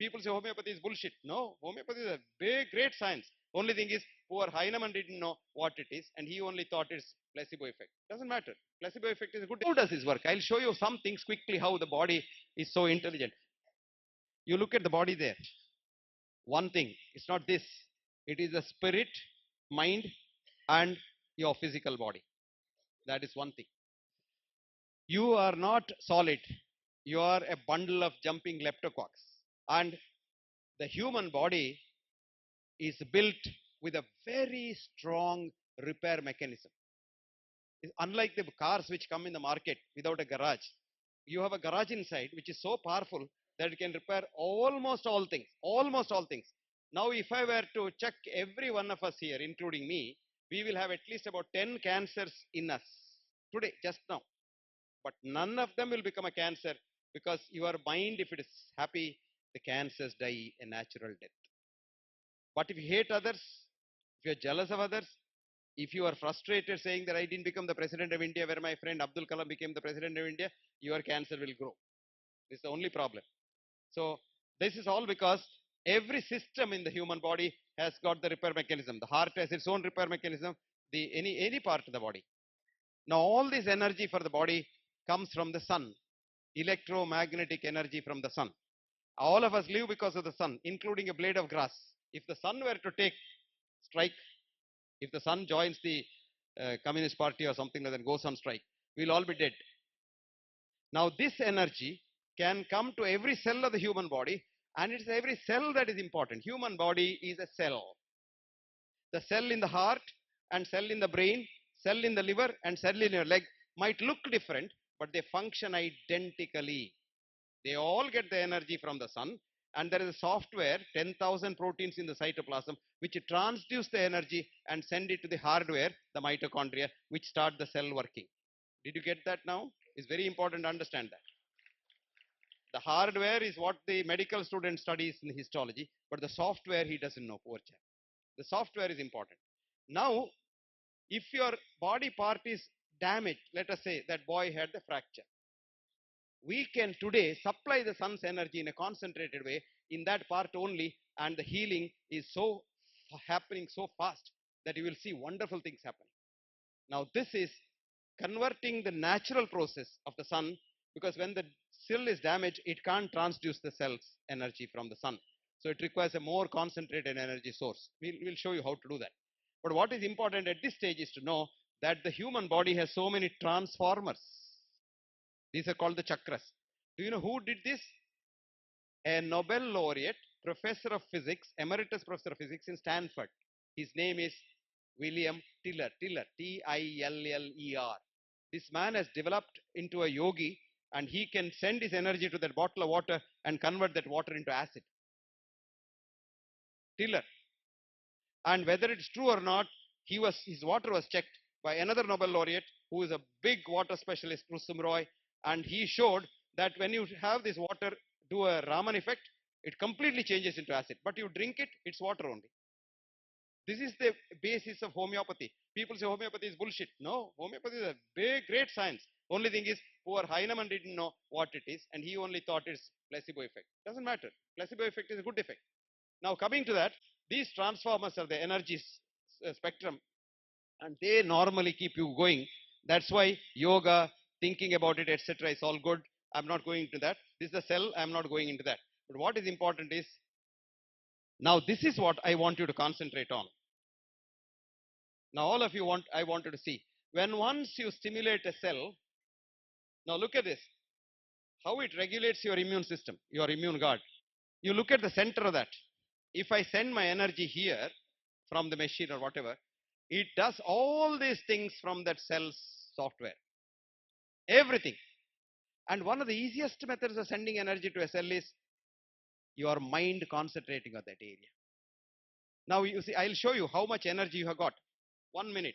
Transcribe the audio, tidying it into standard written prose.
People say homeopathy is bullshit. No, homeopathy is a big, great science. Only thing is, poor Heinemann didn't know what it is, and he only thought it's placebo effect. Doesn't matter. Placebo effect is a good. How does this work? I'll show you some things quickly how the body is so intelligent. You look at the body there. One thing, it's not this. It is the spirit, mind, and your physical body. That is one thing. You are not solid. You are a bundle of jumping leptococs. And the human body is built with a very strong repair mechanism. Unlike the cars which come in the market without a garage, you have a garage inside which is so powerful that it can repair almost all things. Almost all things. Now, if I were to check every one of us here, including me, we will have at least about 10 cancers in us today, just now. But none of them will become a cancer because your mind, if it is happy, the cancers die a natural death. But if you hate others, if you're jealous of others, if you are frustrated saying that I didn't become the president of India where my friend Abdul Kalam became the president of India, your cancer will grow. This is the only problem. So this is all because every system in the human body has got the repair mechanism. The heart has its own repair mechanism, any part of the body. Now all this energy for the body comes from the sun, electromagnetic energy from the sun. All of us live because of the sun, including a blade of grass. If the sun were to take strike, if the sun joins the Communist Party or something like that, goes on strike, we'll all be dead. Now this energy can come to every cell of the human body, and it's every cell that is important. Human body is a cell. The cell in the heart and cell in the brain, cell in the liver and cell in your leg might look different, but they function identically. They all get the energy from the sun, and there is a software, 10,000 proteins in the cytoplasm, which transduce the energy and send it to the hardware, the mitochondria, which start the cell working. Did you get that now? It's very important to understand that. The hardware is what the medical student studies in histology, but the software he doesn't know, poor chap. The software is important. Now, if your body part is damaged, let us say that boy had the fracture. We can today supply the sun's energy in a concentrated way in that part only, and the healing is so happening so fast that you will see wonderful things happening. Now, this is converting the natural process of the sun, because when the cell is damaged, it can't transduce the cell's energy from the sun. So it requires a more concentrated energy source. We'll show you how to do that. But what is important at this stage is to know that the human body has so many transformers. These are called the chakras. Do you know who did this? A Nobel laureate, professor of physics, emeritus professor of physics in Stanford. His name is William Tiller, Tiller. This man has developed into a yogi, and he can send his energy to that bottle of water and convert that water into acid. Tiller. And whether it's true or not, his water was checked by another Nobel laureate who is a big water specialist, Rusum Roy, and he showed that when you have this water do a Raman effect, it completely changes into acid. But you drink it, it's water only. This is the basis of homeopathy. People say homeopathy is bullshit. No, homeopathy is a big, great science. Only thing is, poor Heinemann didn't know what it is, and he only thought it's placebo effect. Doesn't matter. Placebo effect is a good effect. Now, coming to that, these transformers are the energy spectrum, and they normally keep you going. That's why yoga, thinking about it, etc., is all good. I'm not going into that. This is the cell. I'm not going into that. But what is important is, now this is what I want you to concentrate on. Now, all of you I wanted to see. When once you stimulate a cell, now look at this, how it regulates your immune system, your immune guard. You look at the center of that. If I send my energy here from the machine or whatever, it does all these things from that cell's software. Everything. And one of the easiest methods of sending energy to a cell is your mind concentrating on that area. Now, you see, I'll show you how much energy you have got. 1 minute.